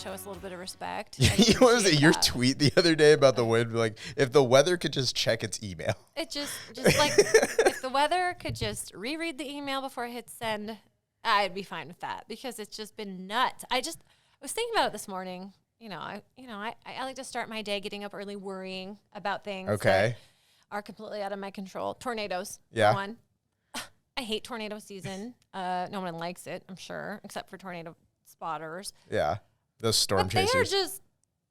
show us a little bit of respect. What was it? Your tweet the other day about the wind? Like, if the weather could just check its email. It just like, if the weather could just reread the email before it hits send, I'd be fine with that because it's just been nuts. I was thinking about it this morning. I like to start my day getting up early, worrying about things that are completely out of my control. Tornadoes, for one. I hate tornado season. No one likes it, I'm sure, except for tornado spotters. Yeah, those storm chasers.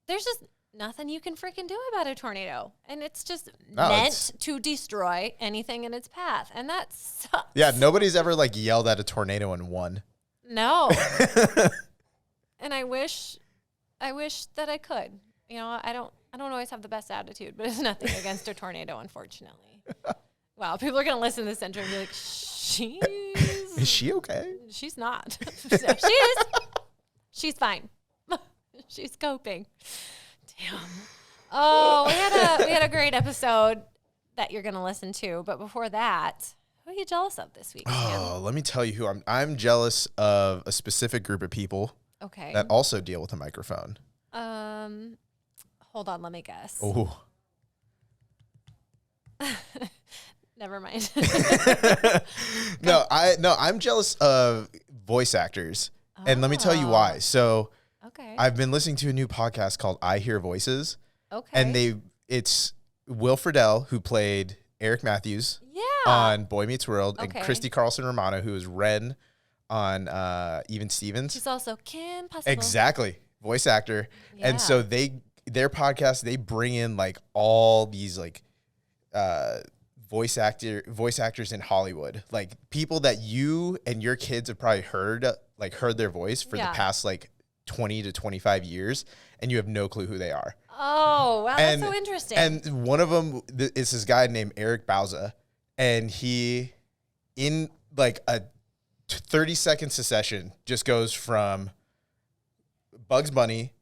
There's just nothing you can freaking do about a tornado, and it's just meant to destroy anything in its path, and that sucks. Yeah, nobody's ever like yelled at a tornado and won. No. And I wish that I could. I don't always have the best attitude, but it's nothing against a tornado, unfortunately. Wow, people are gonna listen to this intro and be like, is she okay? She's not. She is. She's fine. She's coping. Damn. Oh, we had a great episode that you're gonna listen to, but before that, who are you jealous of this week? Oh, let me tell you who I'm jealous of a specific group of people. Okay. That also deal with a microphone. Hold on, let me guess. Oh. Never mind. I'm jealous of voice actors. And let me tell you why. So I've been listening to a new podcast called I Hear Voices. Okay. And it's Will Friedle, who played Eric Matthews on Boy Meets World, and Christy Carlson Romano, who is Ren on Even Stevens. She's also Kim Possible. Exactly. Voice actor. Yeah. And so their podcast, they bring in like all these like voice actors in Hollywood, like people that you and your kids have probably heard their voice for the past like 20 to 25 years, and you have no clue who they are. Oh, wow, that's so interesting. And one of them is this guy named Eric Bauza, and he, in like a 30-second succession, just goes from Bugs Bunny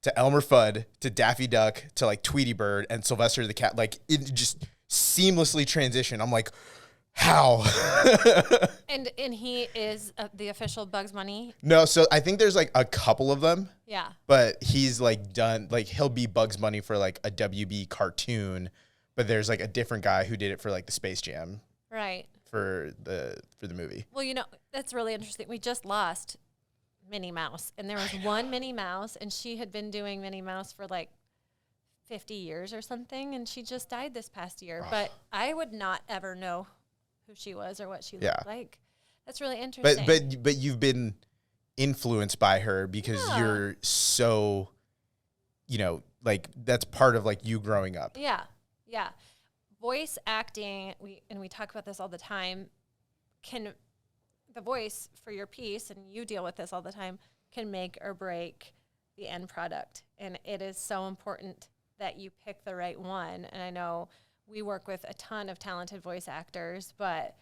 to Elmer Fudd to Daffy Duck to like Tweety Bird and Sylvester the Cat. Like, it just seamlessly transition. I'm like, how? and he is the official Bugs Bunny? No, so I think there's like a couple of them. Yeah. But he's like done, like he'll be Bugs Bunny for like a WB cartoon, but there's like a different guy who did it for like the Space Jam. Right. For the movie. Well, that's really interesting. We just lost Minnie Mouse, and there was one Minnie Mouse, and she had been doing Minnie Mouse for like 50 years or something, and she just died this past year. But I would not ever know who she was or what she looked like. That's really interesting. But you've been influenced by her because you're so, like that's part of like you growing up. Yeah. Yeah. Voice acting, we talk about this all the time, the voice for your piece, and you deal with this all the time, can make or break the end product. And it is so important that you pick the right one. And I know we work with a ton of talented voice actors, but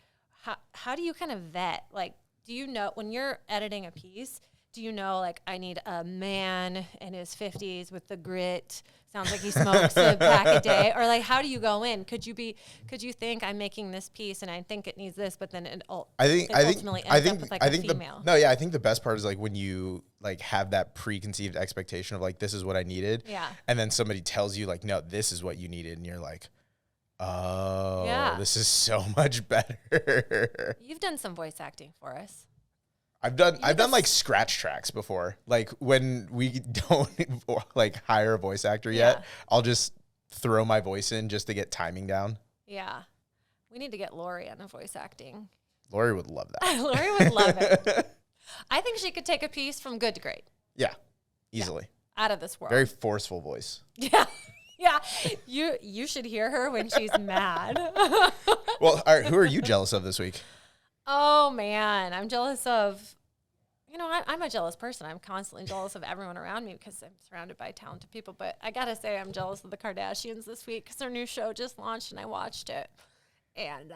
how do you kind of vet? Like, do you know when you're editing a piece, do you know, like, I need a man in his 50s with the grit, sounds like he smokes a pack a day? Or, like, how do you go in? Could you think I'm making this piece and I think it needs this, but then it ultimately ends up with, like, a female? I think the best part is, like, when you, like, have that preconceived expectation of, like, this is what I needed. Yeah. And then somebody tells you, like, no, this is what you needed. And you're like, oh, this is so much better. You've done some voice acting for us. I've done like scratch tracks before. Like when we don't like hire a voice actor yet, I'll just throw my voice in just to get timing down. Yeah. We need to get Lori on a voice acting. Lori would love that. Lori would love it. I think she could take a piece from good to great. Yeah. Easily. Yeah. Out of this world. Very forceful voice. Yeah. Yeah. You should hear her when she's mad. Well, all right, who are you jealous of this week? Oh, man. I'm jealous of, I'm a jealous person. I'm constantly jealous of everyone around me because I'm surrounded by talented people. But I got to say, I'm jealous of the Kardashians this week because their new show just launched and I watched it. And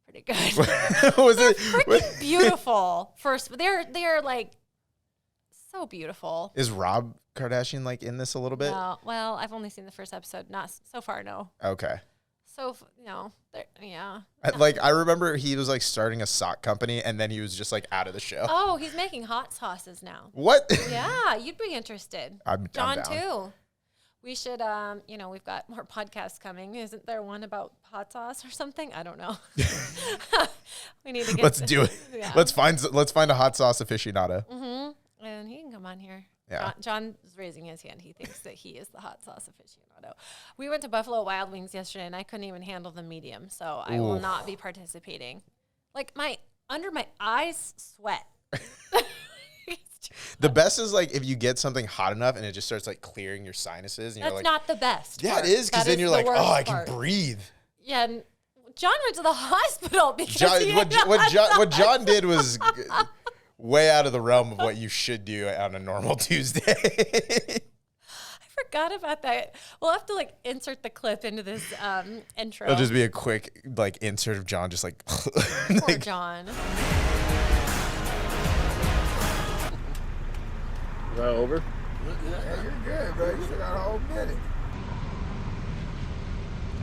pretty good. Was they're it freaking beautiful? First, they're like so beautiful. Is Rob Kardashian like in this a little bit? No. Well, I've only seen the first episode. Not so far, no. Okay. So, yeah. Like, I remember he was like starting a sock company and then he was just like out of the show. Oh, he's making hot sauces now. What? Yeah, you'd be interested. I'm John, down. too. We should, we've got more podcasts coming. Isn't there one about hot sauce or something? I don't know. We need to get. Let's do it. Yeah. Let's find a hot sauce aficionado. Mm-hmm. And he can come on here. Yeah. John's raising his hand. He thinks that he is the hot sauce aficionado. We went to Buffalo Wild Wings yesterday, and I couldn't even handle the medium, so I will not be participating. Like, under my eyes sweat. The best is like if you get something hot enough and it just starts like clearing your sinuses. And That's you're like, not the best. Yeah, part. it is, because then you're like, oh, I can breathe. Yeah, and John went to the hospital because what John did was way out of the realm of what you should do on a normal Tuesday. I forgot about that. We'll have to like insert the clip into this intro. It'll just be a quick like insert of John just like Poor John. Is that over? Yeah, you're good, bro. You still got a whole minute.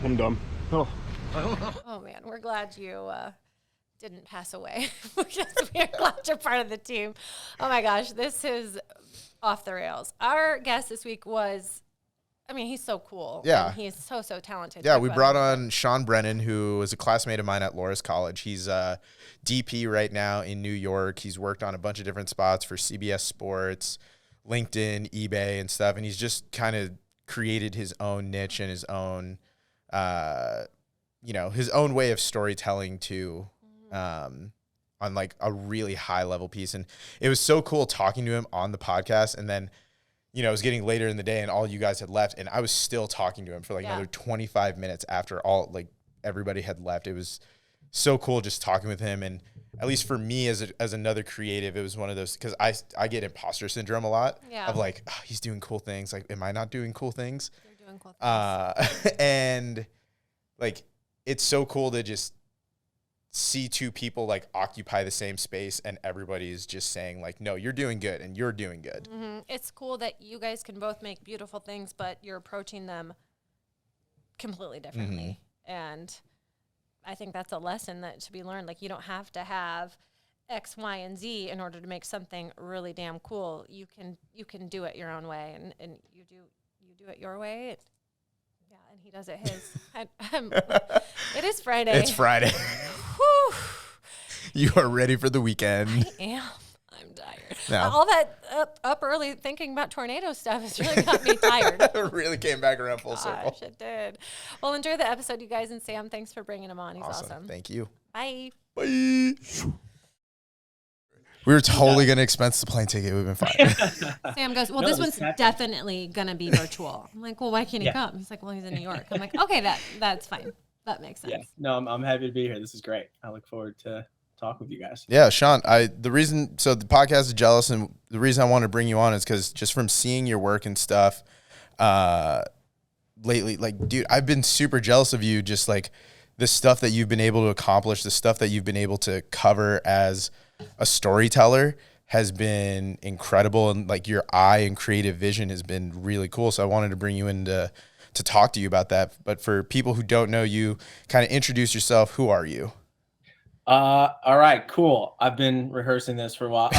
I'm done. Oh. Oh man, we're glad you didn't pass away because we're glad you're part of the team. Oh my gosh, this is off the rails. Our guest this week was, he's so cool. Yeah. And he's so talented. Yeah, we brought on Sean Brenan, who is a classmate of mine at Loras College. He's a DP right now in New York. He's worked on a bunch of different spots for CBS Sports, LinkedIn, eBay, and stuff. And he's just kind of created his own niche and his own, his own way of storytelling too, on like a really high level piece. And it was so cool talking to him on the podcast. And then, it was getting later in the day and all you guys had left. And I was still talking to him for like another 25 minutes after everybody had left. It was so cool just talking with him. And at least for me as another creative, it was one of those, because I get imposter syndrome a lot of like, oh, he's doing cool things. Like, am I not doing cool things? You're doing cool things. And like, it's so cool to just see two people like occupy the same space and everybody's just saying like, no, you're doing good and you're doing good. Mm-hmm. It's cool that you guys can both make beautiful things, but you're approaching them completely differently. Mm-hmm. And I think that's a lesson that should be learned. Like, you don't have to have X, Y, and Z in order to make something really damn cool. You can do it your own way, and you do it your way. Yeah, and he does it his. It is Friday. It's Friday. Whew. You are ready for the weekend. I am. I'm tired. No. All that up early thinking about tornado stuff has really got me tired. It really came back around full circle. It did. Well, enjoy the episode, you guys. And Sam, thanks for bringing him on. He's awesome. Thank you. Bye. Bye. We were totally going to expense the plane ticket. We've been fine. Sam goes, well, this one's definitely going to be virtual. I'm like, well, why can't he come? He's like, well, he's in New York. I'm like, okay, that's fine. That makes sense. Yeah. No, I'm happy to be here. This is great. I look forward to talk with you guys. Yeah, Sean, the podcast is jealous, and the reason I wanted to bring you on is because just from seeing your work and stuff lately, like, dude, I've been super jealous of you, just like the stuff that you've been able to accomplish, the stuff that you've been able to cover as a storyteller has been incredible, and like your eye and creative vision has been really cool. So I wanted to bring you in to talk to you about that. But for people who don't know you, kind of introduce yourself. Who are you? All right, cool. I've been rehearsing this for a while.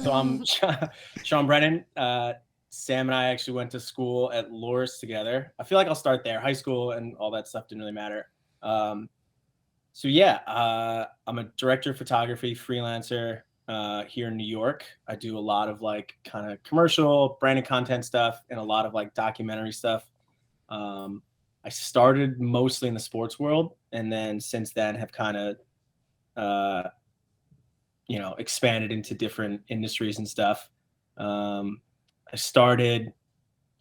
So I'm Sean Brenan. Sam and I actually went to school at Loras together. I feel like I'll start there. High school and all that stuff didn't really matter. So yeah, I'm a director of photography, freelancer here in New York. I do a lot of like kind of commercial branded content stuff and a lot of like documentary stuff. I started mostly in the sports world, and then since then have kind of expanded into different industries and stuff. I started,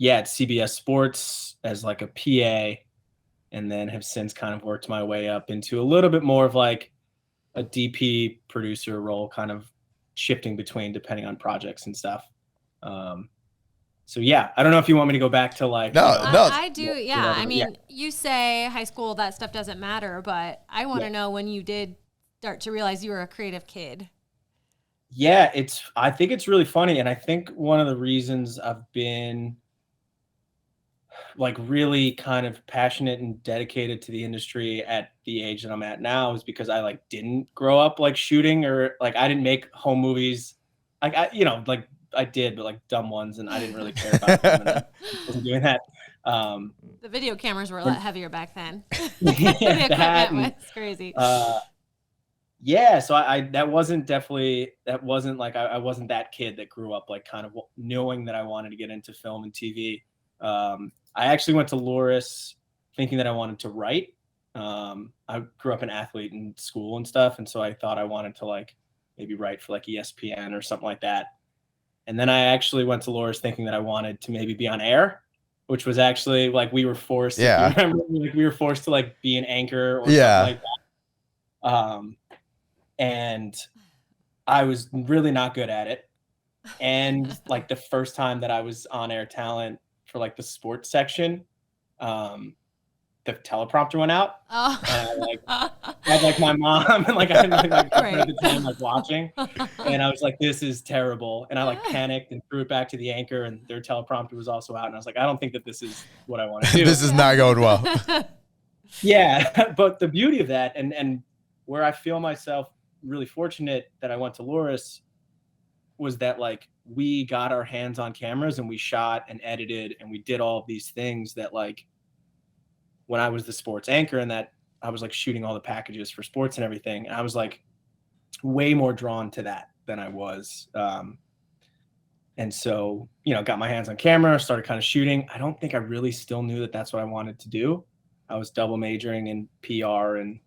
at CBS Sports as like a PA, and then have since kind of worked my way up into a little bit more of like a DP producer role, kind of shifting between depending on projects and stuff. So yeah, I don't know if you want me to go back to like. No. I do. Yeah. I mean, yeah. You say high school, that stuff doesn't matter, but I want to know when you did start to realize you were a creative kid. Yeah, I think it's really funny. And I think one of the reasons I've been like really kind of passionate and dedicated to the industry at the age that I'm at now is because I like didn't grow up like shooting, or like I didn't make home movies. Like like I did, but like dumb ones, and I didn't really care about them, and I wasn't doing that. The video cameras were a lot heavier back then. Yeah, The equipment was crazy. Yeah, so that wasn't like I wasn't that kid that grew up like kind of knowing that I wanted to get into film and TV. I actually went to Loras thinking that I wanted to write. I grew up an athlete in school and stuff, and so I thought I wanted to like maybe write for like ESPN or something like that. And then I actually went to Loras thinking that I wanted to maybe be on air, which was actually like we were forced. Yeah. If you remember, like, we were forced to like be an anchor or Yeah. something like that. And I was really not good at it. And like the first time that I was on air talent for like the sports section, the teleprompter went out. Oh. And I like had like my mom and like I had my like girlfriend at the time like watching, and I was like, this is terrible. And I like panicked and threw it back to the anchor, and their teleprompter was also out. And I was like, I don't think that this is what I want to do. This is not going well. Yeah, but the beauty of that, and where I feel myself really fortunate that I went to Loras, was that like we got our hands on cameras and we shot and edited and we did all of these things that like when I was the sports anchor and that I was like shooting all the packages for sports and everything, and I was like way more drawn to that than I was. And so, got my hands on camera, started kind of shooting. I don't think I really still knew that that's what I wanted to do. I was double majoring in PR and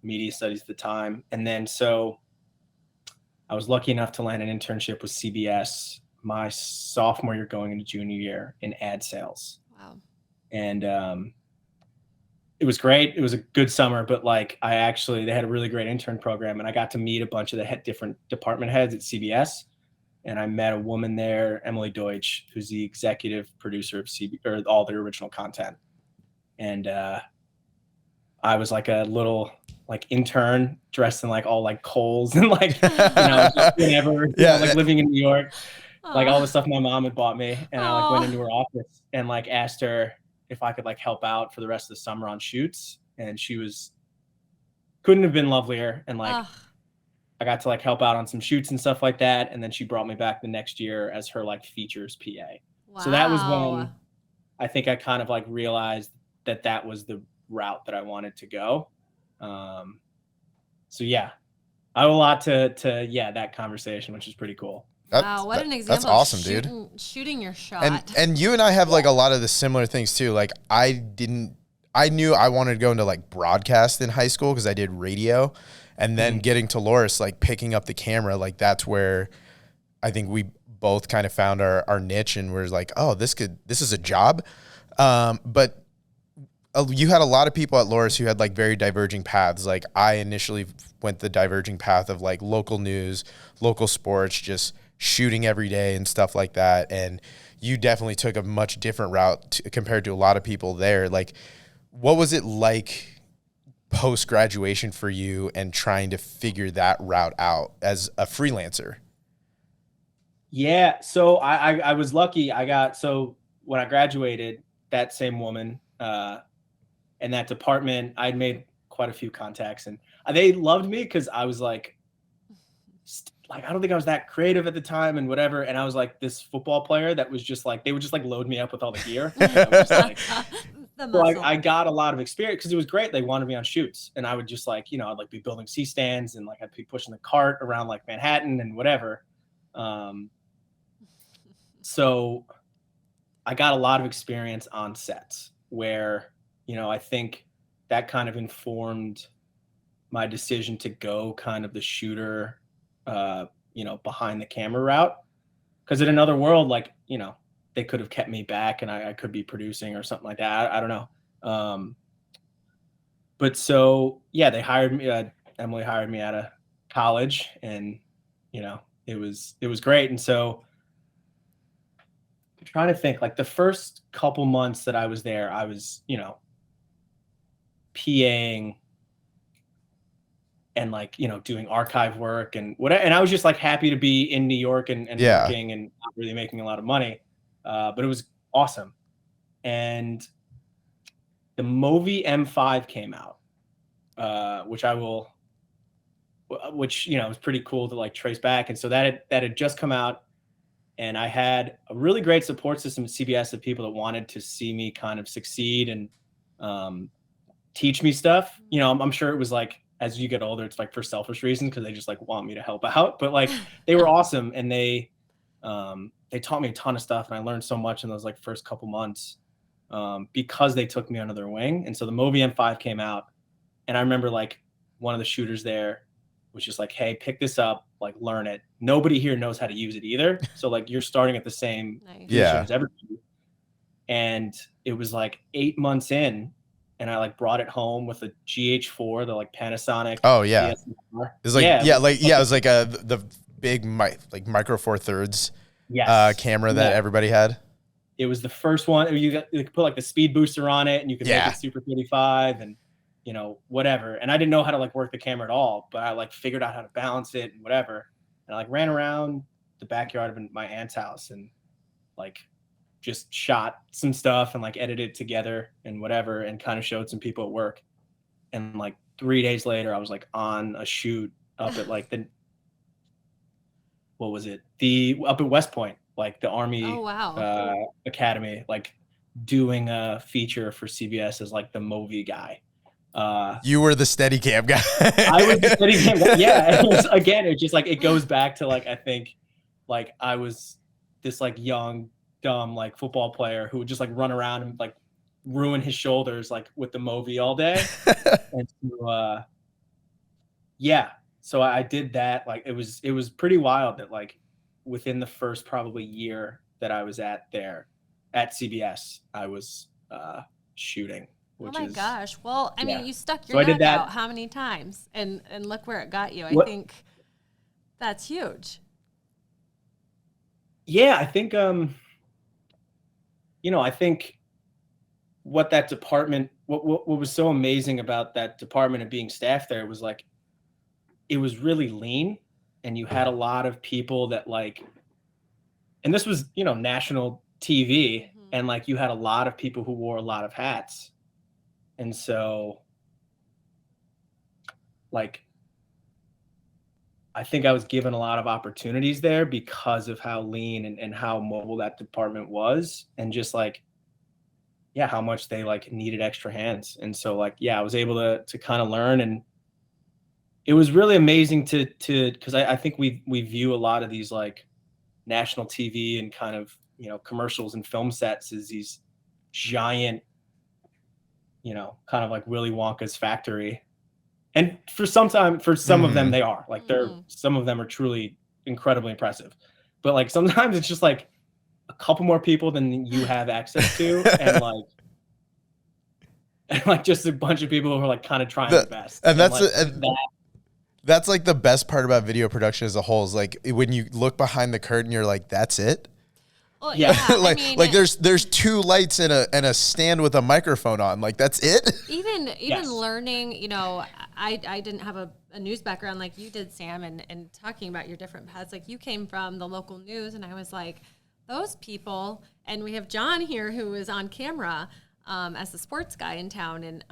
media studies at the time. And then so I was lucky enough to land an internship with CBS my sophomore year going into junior year in ad sales. Wow. And it was great. It was a good summer, but like they had a really great intern program, and I got to meet a bunch of the different department heads at CBS. And I met a woman there, Emily Deutsch, who's the executive producer of or all their original content. And I was like a little like intern dressed in like all like Kohl's and like, just whatever, like living in New York, like all the stuff my mom had bought me. And I like went into her office and like asked her if I could like help out for the rest of the summer on shoots. And she couldn't have been lovelier. And like, I got to like help out on some shoots and stuff like that. And then she brought me back the next year as her like features PA. Wow. So that was when I think I kind of like realized that was the route that I wanted to go. So yeah, I owe a lot to that conversation, which is pretty cool. Wow, what an example! That's awesome, dude. Shooting your shot. And you and I have like a lot of the similar things too. Like I knew I wanted to go into like broadcast in high school because I did radio, and then getting to Loras, like picking up the camera, like that's where I think we both kind of found our niche, and we're like, oh, this is a job. But you had a lot of people at Loras who had like very diverging paths. Like I initially went the diverging path of like local news, local sports, just shooting every day and stuff like that. And you definitely took a much different route compared to a lot of people there. Like, what was it like post-graduation for you and trying to figure that route out as a freelancer? Yeah, so I was lucky. So when I graduated, that same woman, in that department, I'd made quite a few contacts, and they loved me because I was like, I don't think I was that creative at the time and whatever. And I was like this football player that was just like, they would just like load me up with all the gear. So I got a lot of experience because it was great. They wanted me on shoots, and I would just like, I'd like be building C-stands, and like I'd be pushing the cart around like Manhattan and whatever. So I got a lot of experience on sets where, I think that kind of informed my decision to go kind of the shooter, behind the camera route. Because in another world, like, they could have kept me back and I could be producing or something like that. I don't know. But so, yeah, they hired me. Emily hired me out of college, and, it was great. And so I'm trying to think, like the first couple months that I was there, I was, PAing and like, doing archive work and whatever. And I was just like happy to be in New York and working and not really making a lot of money. But it was awesome. and the Movi M5 came out, which was pretty cool to like trace back. And so that had just come out, and I had a really great support system at CBS of people that wanted to see me kind of succeed and teach me stuff. I'm sure it was like, as you get older, it's like for selfish reasons, because they just like want me to help out. But like they were awesome, and they taught me a ton of stuff, and I learned so much in those like first couple months because they took me under their wing. And so the Movi M5 came out, and I remember like one of the shooters there was just like, hey, pick this up, like learn it. Nobody here knows how to use it either. So like you're starting at the same position as everybody. And it was like 8 months in, and I like brought it home with a GH4, the like Panasonic. Oh yeah. DSLR. It was like, it was like the big micro four thirds camera that everybody had. It was the first one. You could put like the speed booster on it, and you could make it Super 35 and whatever. And I didn't know how to like work the camera at all, but I like figured out how to balance it and whatever. And I like ran around the backyard of my aunt's house and like just shot some stuff and like edited together and whatever, and kind of showed some people at work. And like 3 days later, I was like on a shoot up at like up at West Point, like the Army Academy, like doing a feature for CBS as like the Movi guy. You were the Steadicam guy. I was the Steadicam guy. Yeah. It's just like, it goes back to like, I think like I was this like young, dumb, like football player who would just like run around and like ruin his shoulders, like with the Movi all day. And so, so I did that. Like it was pretty wild that like within the first probably year that I was at CBS, I was shooting. Oh my gosh. Well, I mean, you stuck your neck out how many times, and look where it got you. I think that's huge. Yeah, I think, I think what that department, what was so amazing about that department and being staffed there was like, it was really lean, and you had a lot of people that like, and this was, national TV, and like you had a lot of people who wore a lot of hats. And so like, I think I was given a lot of opportunities there because of how lean and how mobile that department was, and just like, how much they like needed extra hands. And so like, I was able to kind of learn, and it was really amazing to because I think we view a lot of these like national TV and kind of, commercials and film sets as these giant, kind of like Willy Wonka's factory. And for some of them, they are like, some of them are truly incredibly impressive, but like, sometimes it's just like a couple more people than you have access to. And like just a bunch of people who are like kind of trying their best. And that's like the best part about video production as a whole, is like when you look behind the curtain, you're like, that's it. Well, yeah. like there's two lights and a stand with a microphone on. Like that's it. Even learning, I didn't have a news background like you did, Sam, and talking about your different paths. Like you came from the local news, and I was like, those people, and we have John here who is on camera as the sports guy in town, and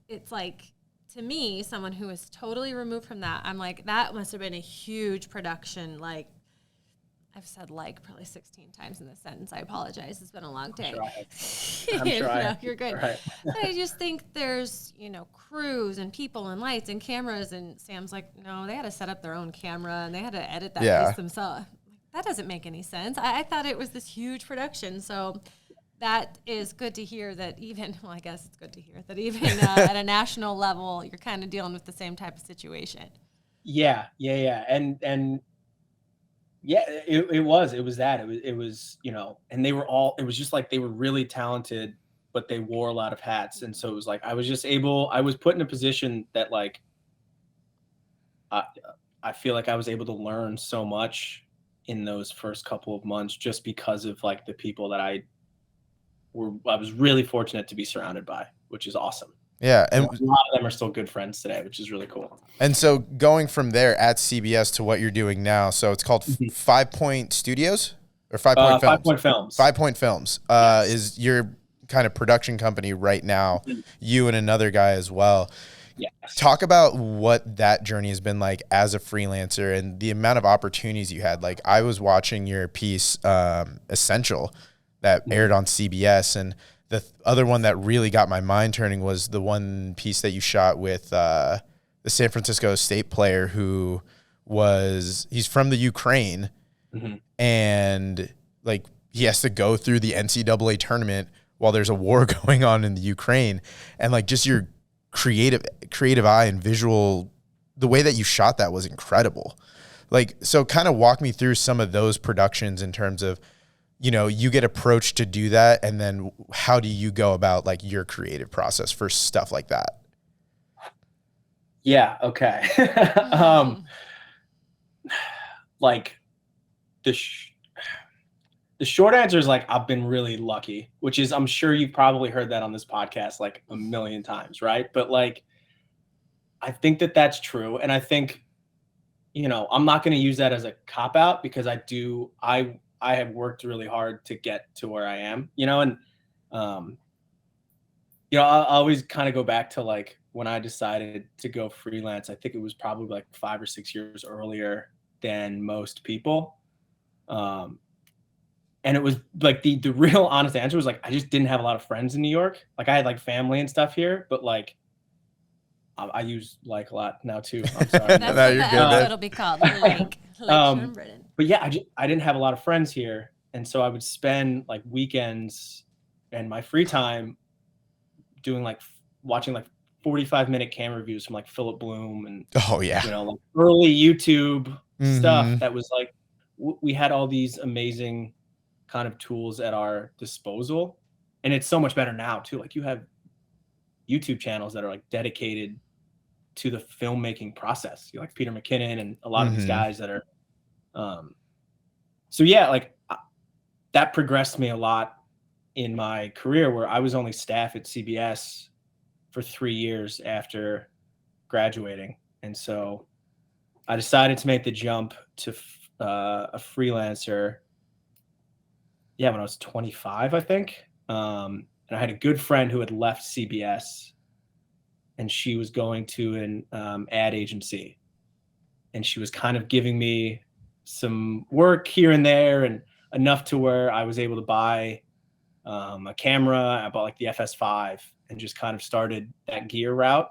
it's like, to me, someone who is totally removed from that, I'm like, that must have been a huge production. Like, I've said like probably 16 times in this sentence. I apologize. It's been a long day. I'm trying. No, you're good. Right. But I just think there's, crews and people and lights and cameras, and Sam's like, no, they had to set up their own camera and they had to edit that piece themselves. That doesn't make any sense. I thought it was this huge production. So that is good to hear that even, well, I guess it's good to hear that even at a national level, you're kind of dealing with the same type of situation. Yeah. And yeah, it was that. It was, and they were all, it was just like, they were really talented, but they wore a lot of hats. And so it was like, I was put in a position that like, I feel like I was able to learn so much in those first couple of months, just because of like the people that I was really fortunate to be surrounded by, which is awesome. Yeah. And a lot of them are still good friends today, which is really cool. And so going from there at CBS to what you're doing now, so it's called 5 Point Studios, or 5 Point Films? 5 Point Films. 5 Point Films Yes. is your kind of production company right now. Mhm. You and another guy as well. Yes. Talk about what that journey has been like as a freelancer and the amount of opportunities you had. Like, I was watching your piece, Essential, that aired on CBS, and the other one that really got my mind turning was the one piece that you shot with the San Francisco State player who he's from the Ukraine, and like he has to go through the NCAA tournament while there's a war going on in the Ukraine, and like just your creative eye and visual, the way that you shot that was incredible. Like, so kind of walk me through some of those productions in terms of, you know, you get approached to do that, and then how do you go about like your creative process for stuff like that? Yeah. Okay. Like the short answer is like, I've been really lucky, which is, I'm sure you've probably heard that on this podcast like a million times, right? But like, I think that that's true. And I think, you know, I'm not going to use that as a cop out, because I have worked really hard to get to where I am, you know, and, you know, I always kind of go back to like when I decided to go freelance. I think it was probably like 5 or 6 years earlier than most people. And it was like the real honest answer was like, I just didn't have a lot of friends in New York. Like, I had like family and stuff here, but like, I use like a lot now too. I'm sorry. That's No, what the you're good, episode will be called. Like Sean Brenan. But yeah, I didn't have a lot of friends here. And so I would spend like weekends and my free time doing like watching like 45-minute camera reviews from like Philip Bloom and, Oh yeah. you know, like early YouTube stuff Mhm. that was like, we had all these amazing kind of tools at our disposal. And it's so much better now too. Like, you have YouTube channels that are like dedicated to the filmmaking process. You like Peter McKinnon and a lot of these guys that are, so yeah, like that progressed me a lot in my career, where I was only staff at CBS for 3 years after graduating. And so I decided to make the jump to a freelancer. Yeah, when I was 25, I think. And I had a good friend who had left CBS, and she was going to an ad agency, and she was kind of giving me some work here and there, and enough to where I was able to buy a camera. I bought like the FS5 and just kind of started that gear route.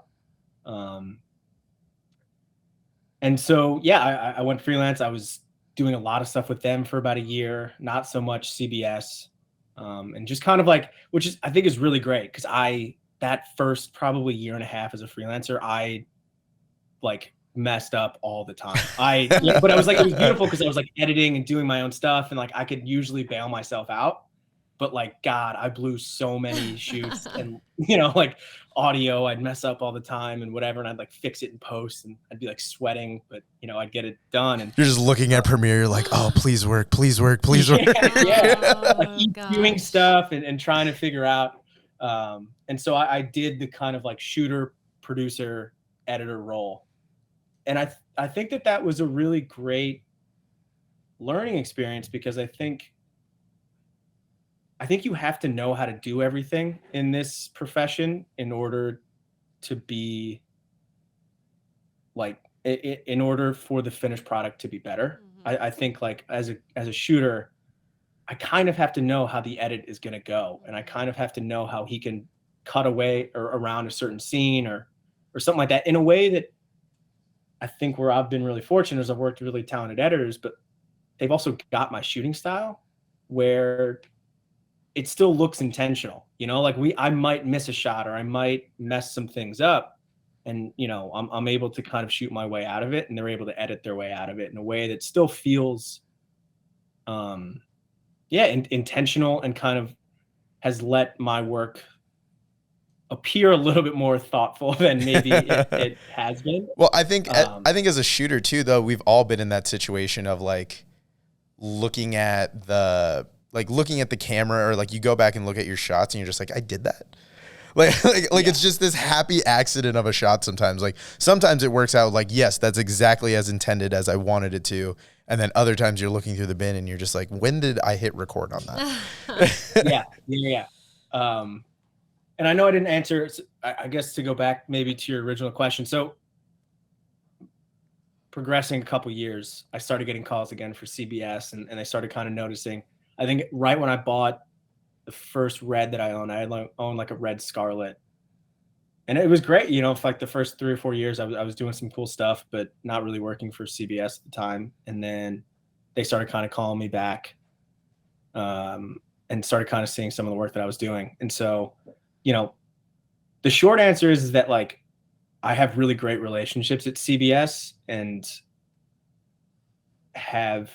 And so, yeah, I went freelance. I was doing a lot of stuff with them for about a year, not so much CBS. And just kind of like, which is, I think is really great, because that first probably year and a half as a freelancer, I like messed up all the time. But I was like, it was beautiful because I was like editing and doing my own stuff, and like I could usually bail myself out. But like, God, I blew so many shoots, and you know, like audio, I'd mess up all the time and whatever, and I'd like fix it in post, and I'd be like sweating, but you know, I'd get it done. And You're just looking at Premiere, you're like, oh, please work, please work, please work. yeah. Like Oh, doing stuff and trying to figure out. And so I did the kind of like shooter, producer, editor role. And I think that was a really great learning experience, because I think you have to know how to do everything in this profession in order to be like, in order for the finished product to be better. I think like as a shooter, I kind of have to know how the edit is going to go, and I kind of have to know how he can cut away or around a certain scene or something like that, in a way that I think where I've been really fortunate is I've worked with really talented editors, but they've also got my shooting style where it still looks intentional, you know, like I might miss a shot, or I might mess some things up, and, you know, I'm able to kind of shoot my way out of it, and they're able to edit their way out of it in a way that still feels, intentional, and kind of has let my work appear a little bit more thoughtful than maybe it has been. Well, I think as a shooter too, though, we've all been in that situation of like looking at the camera, or like you go back and look at your shots and you're just like, I did that. Like it's just this happy accident of a shot sometimes. Like sometimes it works out like, yes, that's exactly as intended as I wanted it to. And then other times you're looking through the bin and you're just like, when did I hit record on that? Yeah. And I know I didn't answer, I guess to go back maybe to your original question. So progressing a couple years, I started getting calls again for CBS, and I started kind of noticing, I think right when I bought the first red that I owned like a red Scarlet. And it was great, you know, for like the first 3 or 4 years, I was doing some cool stuff, but not really working for CBS at the time. And then they started kind of calling me back, and started kind of seeing some of the work that I was doing. And so, you know, the short answer is that like I have really great relationships at CBS and have,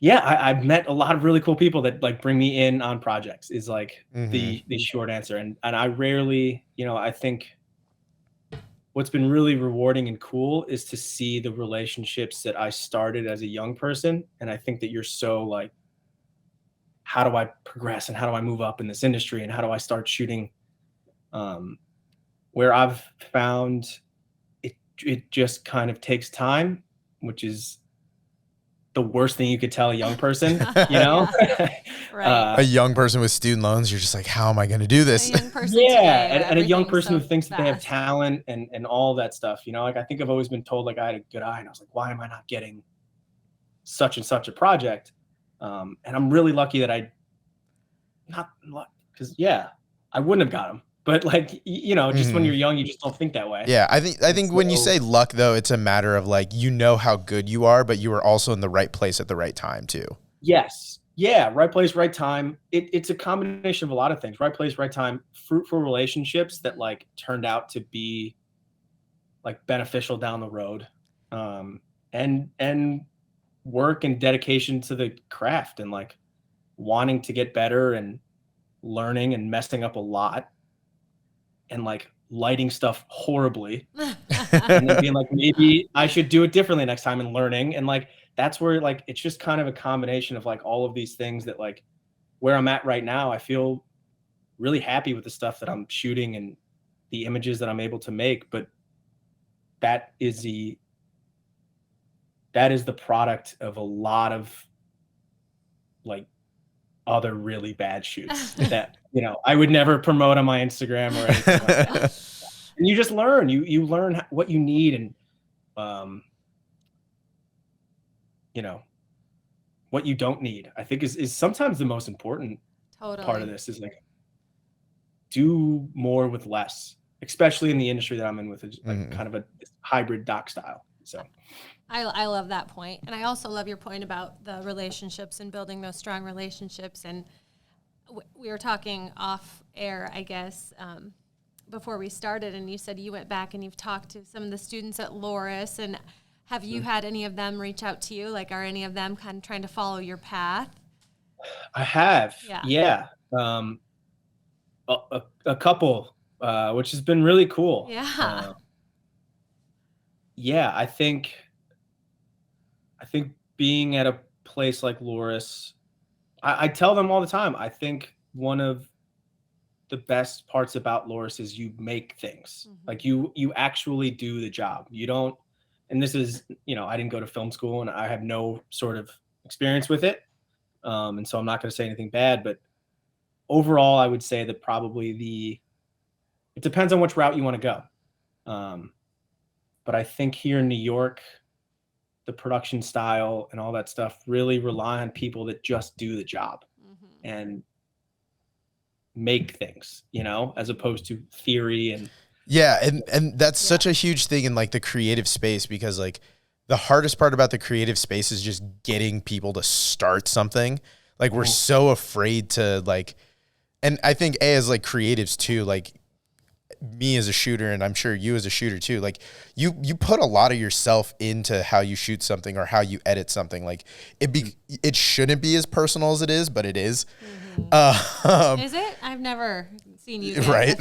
I've met a lot of really cool people that like bring me in on projects is like the short answer. And I rarely, you know, I think what's been really rewarding and cool is to see the relationships that I started as a young person. And I think that you're so like, how do I progress and how do I move up in this industry and how do I start shooting? Where I've found it just kind of takes time, which is the worst thing you could tell a young person, you know? Right. A young person with student loans, you're just like, how am I going to do this? A young person Yeah, today, and a young person so who thinks that they have fast. talent and all that stuff, you know? Like I think I've always been told like I had a good eye, and I was like, why am I not getting such and such a project? And I'm really lucky that because I wouldn't have got them. But like, you know, just when you're young, you just don't think that way. Yeah, I think when you say luck, though, it's a matter of like, you know how good you are, but you were also in the right place at the right time too. Yes. Yeah. Right place, right time. It's a combination of a lot of things. Right place, right time. Fruitful relationships that like turned out to be like beneficial down the road. And work and dedication to the craft and like wanting to get better and learning and messing up a lot. And like lighting stuff horribly and then being like, maybe I should do it differently next time and learning. And like, that's where like, it's just kind of a combination of like all of these things that like where I'm at right now, I feel really happy with the stuff that I'm shooting and the images that I'm able to make. But that is the product of a lot of like other really bad shoots that, you know, I would never promote on my Instagram or anything like that. And you just learn, you learn what you need and, you know, what you don't need, I think is sometimes the most important part of this is like, do more with less, especially in the industry that I'm in with like kind of a hybrid doc style. So I love that point. And I also love your point about the relationships and building those strong relationships. And we were talking off air, I guess, before we started, and you said you went back and you've talked to some of the students at Loras. And have you had any of them reach out to you? Like, are any of them kind of trying to follow your path? I have. Yeah. A couple, which has been really cool. Yeah. I think being at a place like Loras, I tell them all the time, I think one of the best parts about Loras is you make things. Like you actually do the job. You don't, and this is, you know, I didn't go to film school and I have no sort of experience with it. And so I'm not going to say anything bad, but overall, I would say that probably it depends on which route you want to go. But I think here in New York, the production style and all that stuff really rely on people that just do the job and make things, you know, as opposed to theory and and that's such a huge thing in like the creative space, because like the hardest part about the creative space is just getting people to start something. Like we're so afraid to like, and I think as like creatives too, like me as a shooter, and I'm sure you as a shooter too, like you put a lot of yourself into how you shoot something or how you edit something. Like it shouldn't be as personal as it is, but it is. Is it? I've never seen you get right.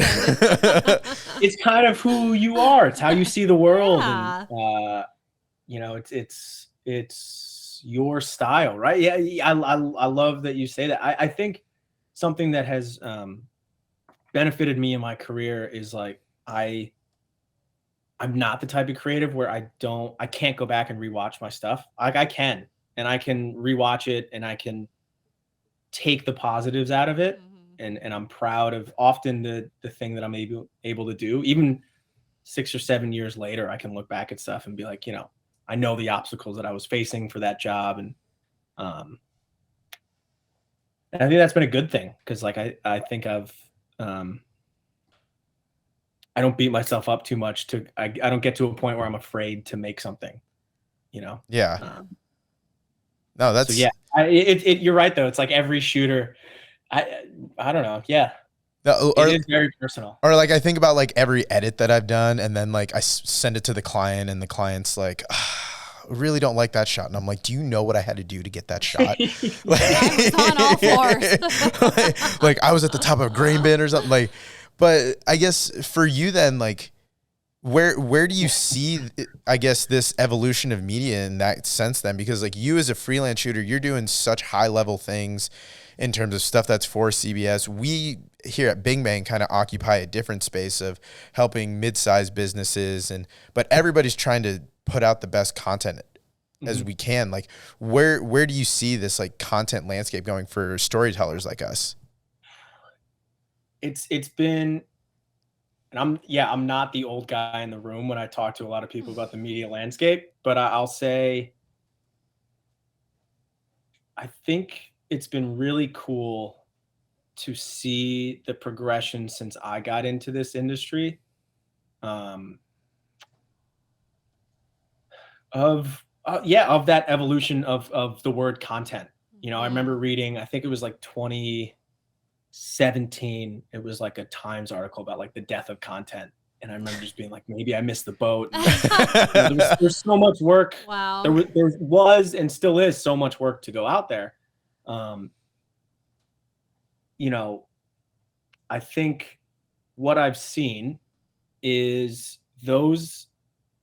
It's kind of who you are. It's how you see the world. And, you know, it's your style, right? Yeah. I love that you say that. I think something that has, benefited me in my career is like, I I'm not the type of creative where I can't go back and rewatch my stuff. Like I can, and I can rewatch it and I can take the positives out of it. And I'm proud of often the thing that I'm able to do. Even 6 or 7 years later, I can look back at stuff and be like, I know the obstacles that I was facing for that job. Um, and I think that's been a good thing because like I think I don't beat myself up too much I don't get to a point where I'm afraid to make something, Yeah. Um, No, so that's yeah, you're right though. It's like every shooter, I don't know. Yeah, or, it is very personal. or like I think about like every edit that I've done, and then like I send it to the client, and the client's like, I really don't like that shot, and I'm like, do you know what I had to do to get that shot? I was on all floors. like I was at the top of a grain bin or something. Like, but I guess for you then, like, where do you see, I guess, this evolution of media in that sense then? Because like you as a freelance shooter, you're doing such high level things in terms of stuff that's for CBS. We here at Bing Bang kind of occupy a different space of helping mid-sized businesses, but everybody's trying to put out the best content as we can. Like where do you see this like content landscape going for storytellers like us? It's been, and I'm not the old guy in the room when I talk to a lot of people about the media landscape, but I'll say I think it's been really cool to see the progression since I got into this industry, of that evolution of the word content. I remember reading, I think it was like 2017, it was like a Times article about like the death of content. And I remember just being like, maybe I missed the boat. And, there's so much work. Wow. There was and still is so much work to go out there. I think what I've seen is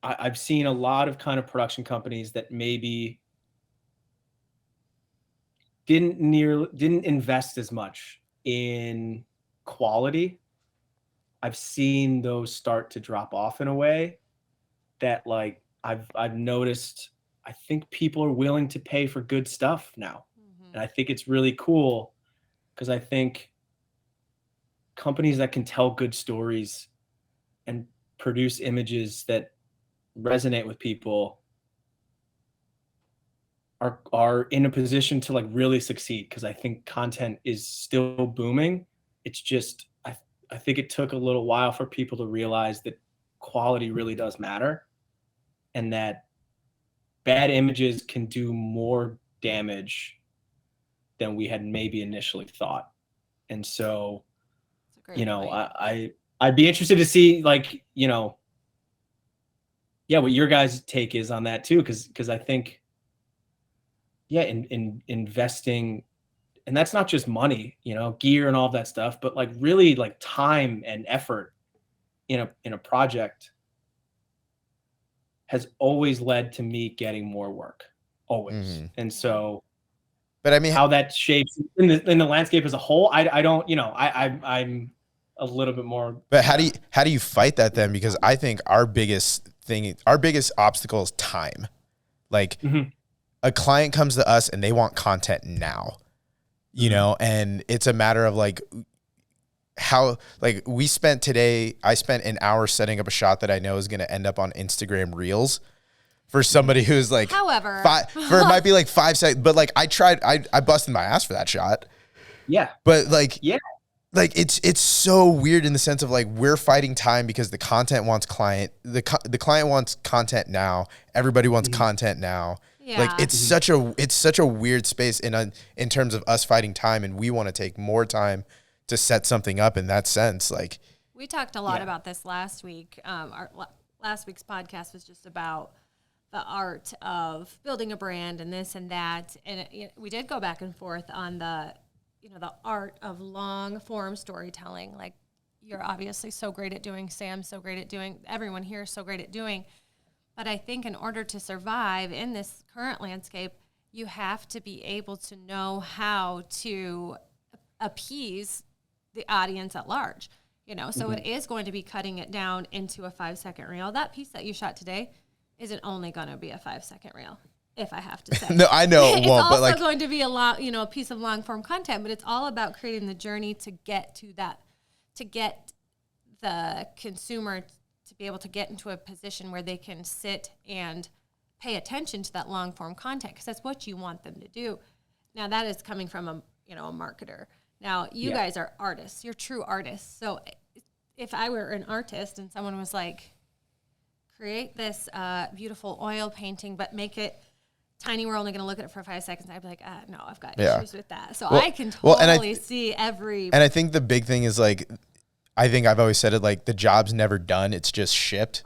I've seen a lot of kind of production companies that maybe didn't invest as much in quality. I've seen those start to drop off in a way that like I've noticed. I think people are willing to pay for good stuff now. And I think it's really cool because I think companies that can tell good stories and produce images that resonate with people are in a position to like really succeed, because I think content is still booming. It's just I think it took a little while for people to realize that quality really does matter, and that bad images can do more damage than we had maybe initially thought. And so, I'd be interested to see like, what your guys' take is on that too. Cause I think, in investing, and that's not just money, gear and all of that stuff, but like really like time and effort in a project has always led to me getting more work, always. And so, but I mean, how that shapes in the landscape as a whole, I don't, I'm a little bit more. But how do you fight that then? Because I think our biggest obstacle is time. Like a client comes to us and they want content now, and it's a matter of like how, like I spent an hour setting up a shot that I know is going to end up on Instagram Reels for somebody who's like, however, it might be like 5 seconds, but like I busted my ass for that shot. Yeah. But like, like it's so weird in the sense of like we're fighting time because the content wants the client wants content now. Everybody wants content now. Yeah. Like it's such a weird space in terms of us fighting time, and we want to take more time to set something up in that sense. Like we talked a lot about this last week. Last week's podcast was just about the art of building a brand and this and that, and we did go back and forth on the art of long form storytelling. Like you're obviously so great at doing, Sam's so great at doing, everyone here is so great at doing. But I think in order to survive in this current landscape, you have to be able to know how to appease the audience at large. you know, so it is going to be cutting it down into a 5-second reel. That piece that you shot today isn't only going to be a 5-second reel, if I have to say. No, I know it it's won't, also but like going to be a lot, you know, a piece of long form content, but it's all about creating the journey to get to that, to get the consumer to be able to get into a position where they can sit and pay attention to that long form content, because that's what you want them to do. Now that is coming from a, you know, a marketer. Now you guys are artists, you're true artists. So if I were an artist and someone was like, create this beautiful oil painting, but make it tiny, we're only going to look at it for 5 seconds, I'd be like, no, I've got issues with that. So I can totally see every... And I think the big thing is like, I think I've always said it, like the job's never done, it's just shipped.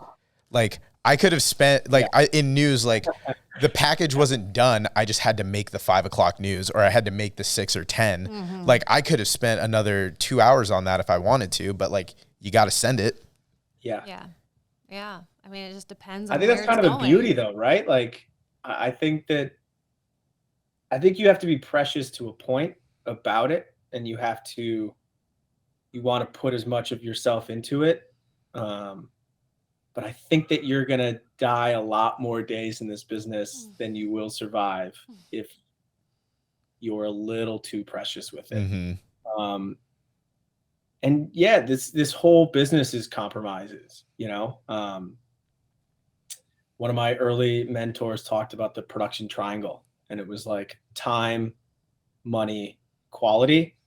Like I could have spent, like in news, like the package wasn't done, I just had to make the 5 o'clock news, or I had to make the 6 or 10. Like I could have spent another 2 hours on that if I wanted to, but like you got to send it. Yeah. I mean, it just depends on I think that's kind of the beauty though, right? Like I think you have to be precious to a point about it, and you want to put as much of yourself into it. But I think that you're going to die a lot more days in this business than you will survive if you're a little too precious with it. And yeah, this whole business is compromises, you know. One of my early mentors talked about the production triangle, and it was like time, money, quality.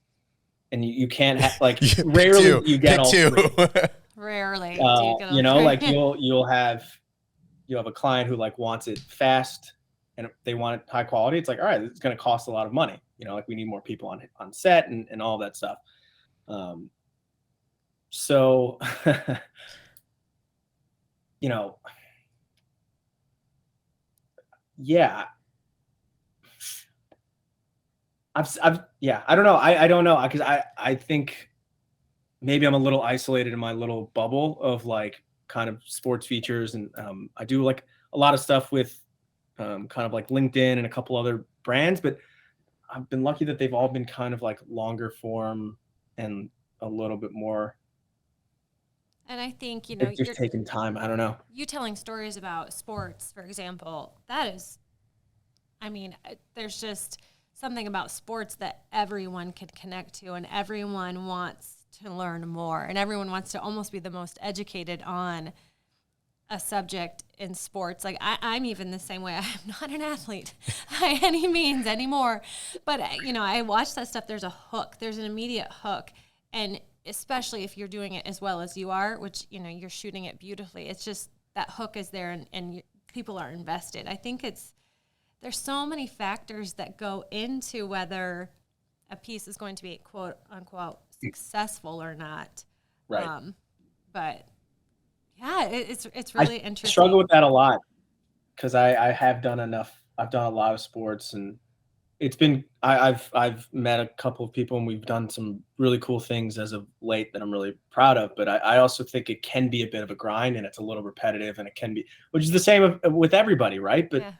And you can't have, like, rarely you get all three. Rarely. You know, like you'll have a client who like wants it fast and they want it high quality. It's like, all right, it's going to cost a lot of money. You know, like we need more people on set and all that stuff. So, you know, yeah. I don't know. I don't know, because I think maybe I'm a little isolated in my little bubble of like kind of sports features, and I do like a lot of stuff with kind of like LinkedIn and a couple other brands, but I've been lucky that they've all been kind of like longer form and a little bit more. And I think, you know, it's just taking time. I don't know. You telling stories about sports, for example, that is, I mean, there's just something about sports that everyone can connect to, and everyone wants to learn more, and everyone wants to almost be the most educated on a subject in sports. Like I'm even the same way. I'm not an athlete by any means anymore, but you know, I watch that stuff. There's a hook, there's an immediate hook. And especially if you're doing it as well as you are, which, you know, you're shooting it beautifully. It's just that hook is there, and people are invested. I think there's so many factors that go into whether a piece is going to be quote unquote successful or not. Right. But yeah, it's really interesting. I struggle with that a lot because I have done enough. I've done a lot of sports, and it's been, I've met a couple of people, and we've done some really cool things as of late that I'm really proud of. But I also think it can be a bit of a grind, and it's a little repetitive, and it can be, which is the same with everybody, right? But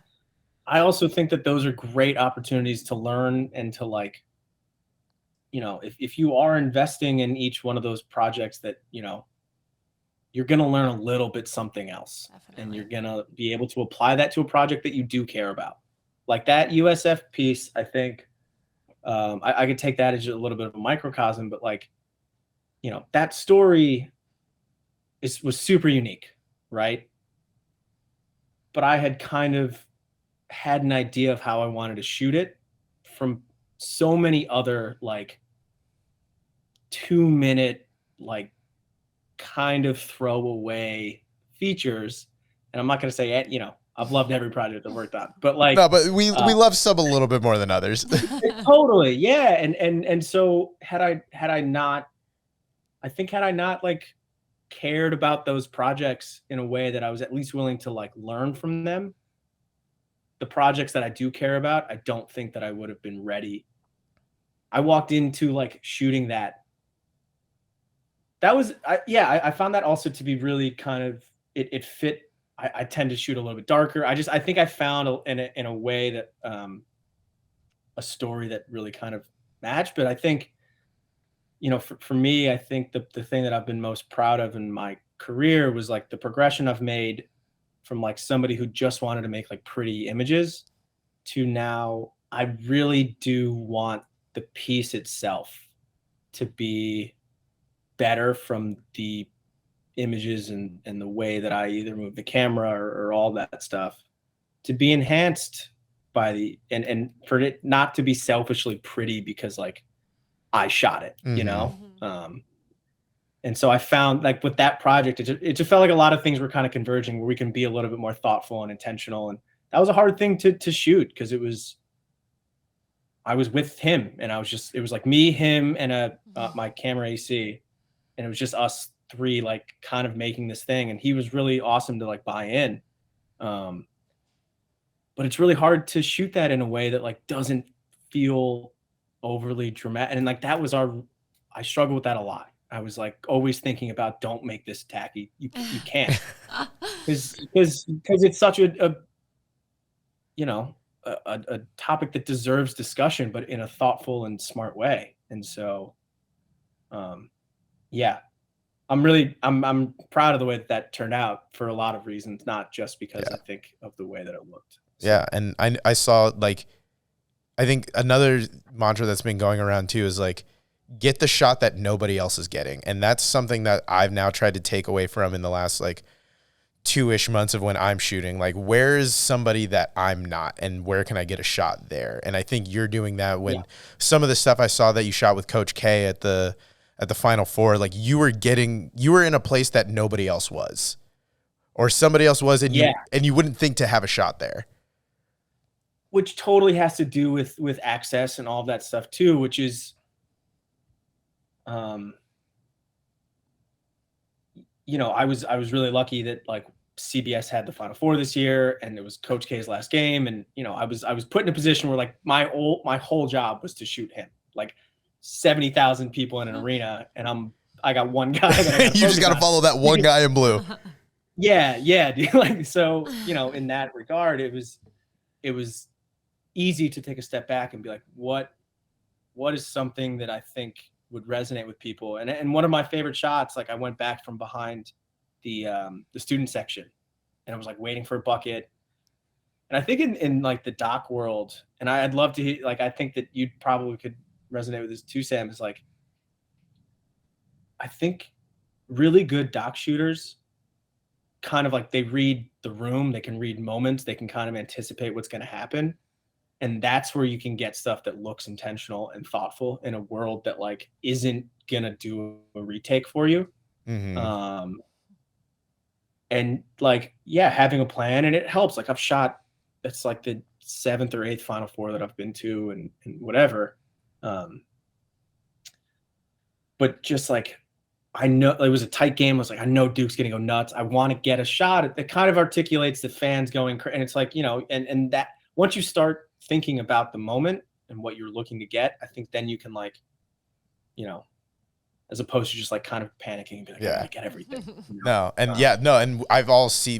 I also think that those are great opportunities to learn and to, like, you know, if you are investing in each one of those projects, that, you know, you're going to learn a little bit something else. Definitely. And you're going to be able to apply that to a project that you do care about. Like that USF piece, I think I could take that as a little bit of a microcosm, but like, you know, that story was super unique, right? But I had kind of had an idea of how I wanted to shoot it from so many other like 2-minute, like kind of throwaway features. And I'm not going to say, you know, I've loved every project I've worked on, but like, no, but we love sub a little bit more than others. Totally. Yeah. And so had I not like cared about those projects in a way that I was at least willing to like learn from them, the projects that I do care about, I don't think that I would have been ready. I walked into like shooting that. That was, I found that also to be really kind of, it fit. I tend to shoot a little bit darker. I think I found in a way that a story that really kind of matched. But I think you know, for me, I think the thing that I've been most proud of in my career was like the progression I've made from like somebody who just wanted to make like pretty images to now I really do want the piece itself to be better from the images and the way that I either move the camera or all that stuff to be enhanced by the and for it not to be selfishly pretty because like I shot it, you know? And so I found like with that project, it just felt like a lot of things were kind of converging where we can be a little bit more thoughtful and intentional. And that was a hard thing to shoot because I was with him and it was like me, him, and my camera AC. And it was just us three, like kind of making this thing. And he was really awesome to like buy in. But it's really hard to shoot that in a way that like doesn't feel overly dramatic. And like that was I struggle with that a lot. I was like always thinking about don't make this tacky. You can't because it's such a you know a topic that deserves discussion, but in a thoughtful and smart way. And so, yeah, I'm proud of the way that turned out for a lot of reasons, not just because I think of the way that it looked. So. Yeah, and I saw like I think another mantra that's been going around too is like get the shot that nobody else is getting. And that's something that I've now tried to take away from in the last like 2-ish months of when I'm shooting. Like, where is somebody that I'm not and where can I get a shot there? And I think you're doing that when some of the stuff I saw that you shot with Coach K at the Final Four, like you were in a place that nobody else was or somebody else was and you wouldn't think to have a shot there. Which totally has to do with access and all of that stuff too, which is, you know, I was really lucky that like CBS had the Final Four this year and it was Coach K's last game. And, you know, I was put in a position where like my whole job was to shoot him, like 70,000 people in an arena. And I got one guy. That you just got to follow that one guy in blue. Yeah. Dude. Like, so, you know, in that regard, it was easy to take a step back and be like, what is something that I think would resonate with people? And one of my favorite shots, like I went back from behind the student section and I was like waiting for a bucket. And I think in like the doc world, and I'd love to hear, like, I think that you probably could resonate with this too, Sam, is like, I think really good doc shooters kind of like they read the room, they can read moments, they can kind of anticipate what's going to happen. And that's where you can get stuff that looks intentional and thoughtful in a world that like isn't gonna do a retake for you. And like, yeah, having a plan, and it helps. Like I've shot, it's like the 7th or 8th Final Four that I've been to and whatever. But just like, I know it was a tight game. I was like, I know Duke's gonna go nuts. I want to get a shot that kind of articulates the fans going, and it's like, you know, and that once you start thinking about the moment and what you're looking to get, I think then you can like, you know, as opposed to just like kind of panicking and be like, I get everything. You know? And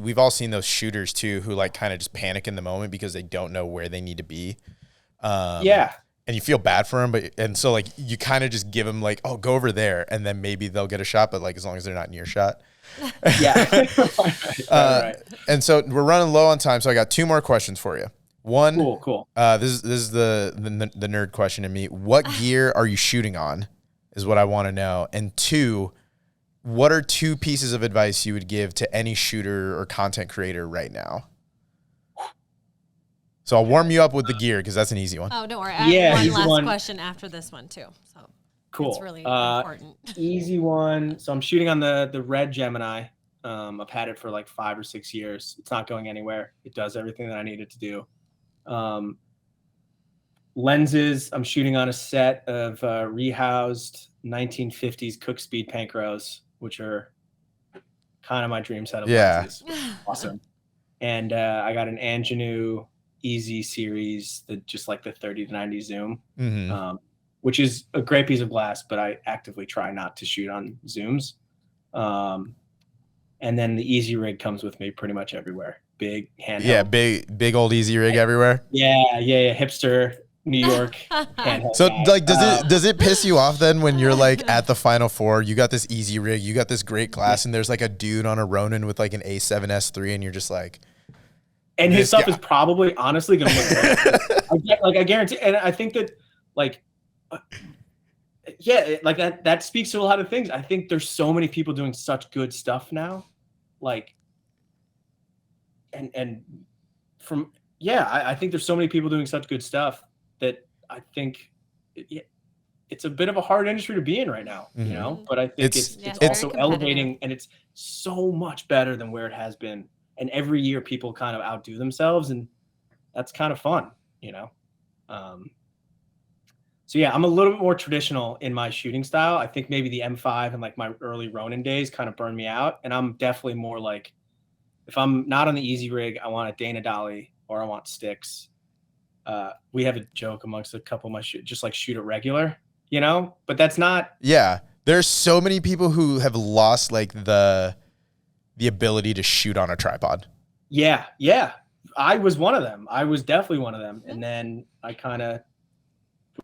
we've all seen those shooters too who like kind of just panic in the moment because they don't know where they need to be. And you feel bad for them, and so like you kind of just give them like, oh, go over there, and then maybe they'll get a shot, but like as long as they're not in your shot. Right. And so we're running low on time, so I got 2 more questions for you. One, cool. This is the nerd question in me. What gear are you shooting on? Is what I want to know. And 2, what are 2 pieces of advice you would give to any shooter or content creator right now? So I'll warm you up with the gear because that's an easy one. Oh, don't worry. I have one last question after this one too. So cool. It's really important. Easy one. So I'm shooting on the red Gemini. I've had it for like 5 or 6 years. It's not going anywhere. It does everything that I need it to do. Lenses, I'm shooting on a set of rehoused 1950s Cook Speed Panchros, which are kind of my dream set of lenses. Awesome. And I got an Angenu Easy series, just like the 30-90 zoom, which is a great piece of glass, but I actively try not to shoot on zooms. And then the Easy Rig comes with me pretty much everywhere. Big handheld. Yeah, big old Easy Rig everywhere. Yeah, hipster. New York handheld So guy. like, does it piss you off then when you're like at the Final Four, you got this easy rig, you got this great class, and there's like a dude on a Ronin with like an A7S3, and you're just like, and his stuff is probably honestly going to look great. I guarantee. And I think that like, like that speaks to a lot of things. I think there's so many people doing such good stuff now. Like, and from, I think there's so many people doing such good stuff that I think it's a bit of a hard industry to be in right now, you know, but I think it's also elevating, and it's so much better than where it has been. And every year people kind of outdo themselves, and that's kind of fun, you know? So yeah, I'm a little bit more traditional in my shooting style. I think maybe the M5 and like my early Ronin days kind of burned me out. And I'm definitely more like, if I'm not on the easy rig, I want a Dana Dolly or I want sticks. We have a joke amongst a couple of my just like shoot it regular, you know, but that's not. Yeah. There's so many people who have lost like the ability to shoot on a tripod. Yeah. Yeah. I was one of them. I was definitely one of them. And then I kind of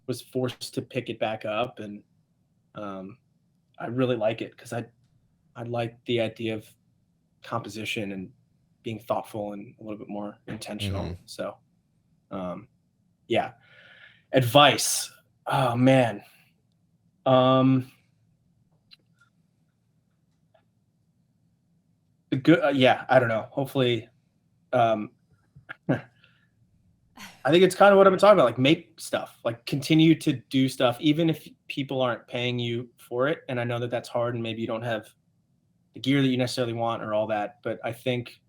was forced to pick it back up. And I really like it because I like the idea of composition and being thoughtful and a little bit more intentional. So, yeah. Advice. Oh man. Good. I don't know. Hopefully, I think it's kind of what I've been talking about. Like, make stuff. Like, continue to do stuff, even if people aren't paying you for it. And I know that that's hard, and maybe you don't have the gear that you necessarily want or all that. But I think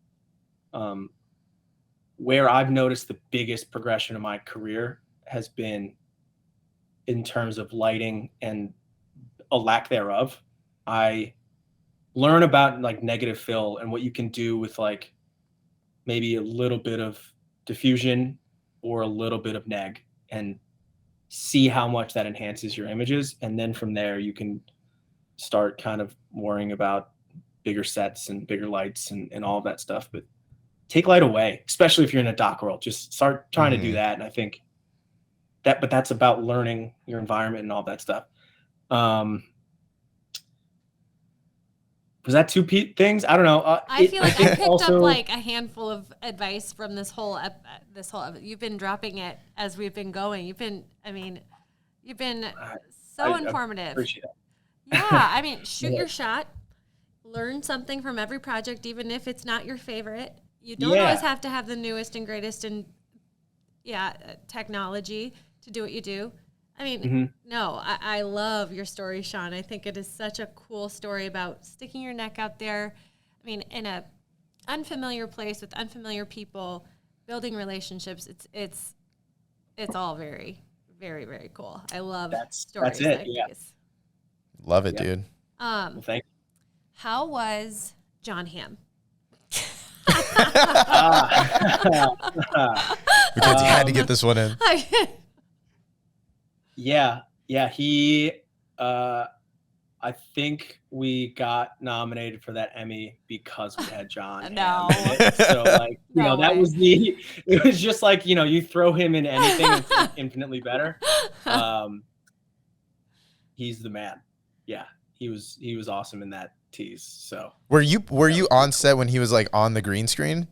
where I've noticed the biggest progression of my career has been in terms of lighting and a lack thereof. I learn about like negative fill and what you can do with like maybe a little bit of diffusion or a little bit of neg, and see how much that enhances your images. And then from there, you can start kind of worrying about bigger sets and bigger lights and all of that stuff. But take light away, especially if you're in a doc world. Just start trying to do that. And I think but that's about learning your environment and all that stuff. Was that two things? I don't know. I feel like I picked up like a handful of advice from this whole you've been dropping it as we've been going. You've been so informative. I appreciate that. Yeah, I mean, shoot your shot. Learn something from every project, even if it's not your favorite. You don't always have to have the newest and greatest technology to do what you do. I mean, no, I love your story, Sean. I think it is such a cool story about sticking your neck out there. I mean, in a unfamiliar place with unfamiliar people, building relationships. It's all very, very, very cool. I love stories like these. Love it, dude. Well, thank you. How was John Hamm? Because you had to get this one in. Yeah. He, I think we got nominated for that Emmy because we had John. No. So like, you know, that was it was just like, you know, you throw him in anything, it's infinitely better. He's the man. Yeah. He was awesome in that tease. So were you on set when he was like on the green screen?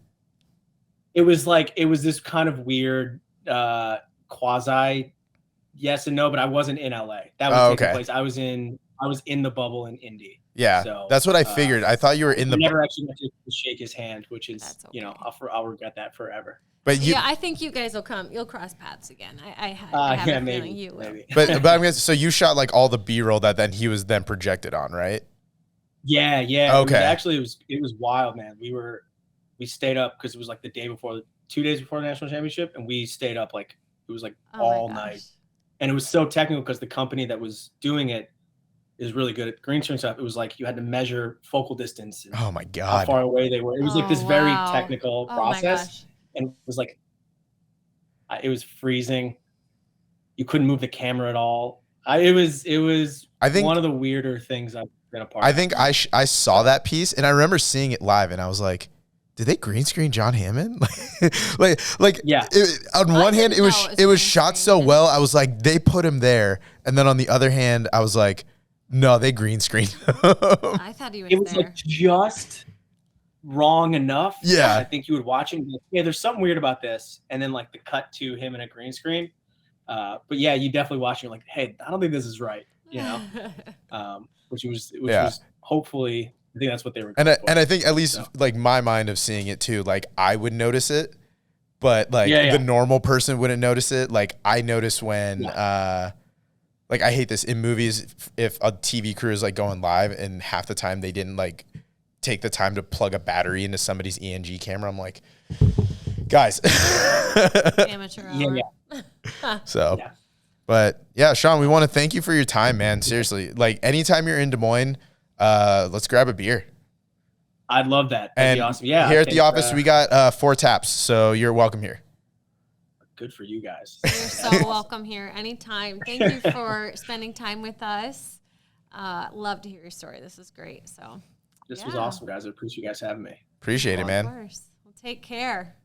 It was this kind of weird, quasi yes and no, but I wasn't in LA. That was taking place. I was in the bubble in Indy. Yeah, so, that's what I figured. I thought you were in the. Never actually got to shake his hand, which is you know I'll regret that forever. But I think you guys will come. You'll cross paths again. I have a feeling you will. Maybe. But I'm guessing, so you shot like all the B-roll that then he was then projected on, right? Yeah. Okay. It was wild, man. We stayed up because it was like the day before, 2 days before the national championship, and we stayed up like it was like all night. And it was so technical because the company that was doing it is really good at green screen stuff. It was like you had to measure focal distance. And oh my God. how far away they were. It was like this very technical process. And it was like, it was freezing. You couldn't move the camera at all. It was I think one of the weirder things I've been a part of. I think I saw that piece and I remember seeing it live and I was like, did they green screen John Hammond? like Yeah. On I one hand, didn't know it was green shot so screen. well. I was like, they put him there. And then on the other hand, I was like, no, they green screened him. I thought he was, It was there. like just wrong enough. Yeah. I think you would watch it and be like, yeah, there's something weird about this. And then like the cut to him in a green screen. But yeah, you definitely watch it, you're like, hey, I don't think this is right. You know, which was hopefully, I think that's what they were. And going for. I think at least like my mind of seeing it too, like I would notice it, but like the normal person wouldn't notice it. Like I notice when, like I hate this in movies, if a TV crew is like going live and half the time they didn't like take the time to plug a battery into somebody's ENG camera. I'm like, guys. Amateur hour. So, but yeah, Sean, we want to thank you for your time, man. Seriously, like anytime you're in Des Moines, let's grab a beer. I'd love that. That'd be awesome. Yeah. Here at the office, we got 4 taps, so you're welcome here. Good for you guys. You're so welcome here anytime. Thank you for spending time with us. Love to hear your story. This is great. So this was awesome, guys. I appreciate you guys having me. Appreciate it, man. Of course. Well, take care.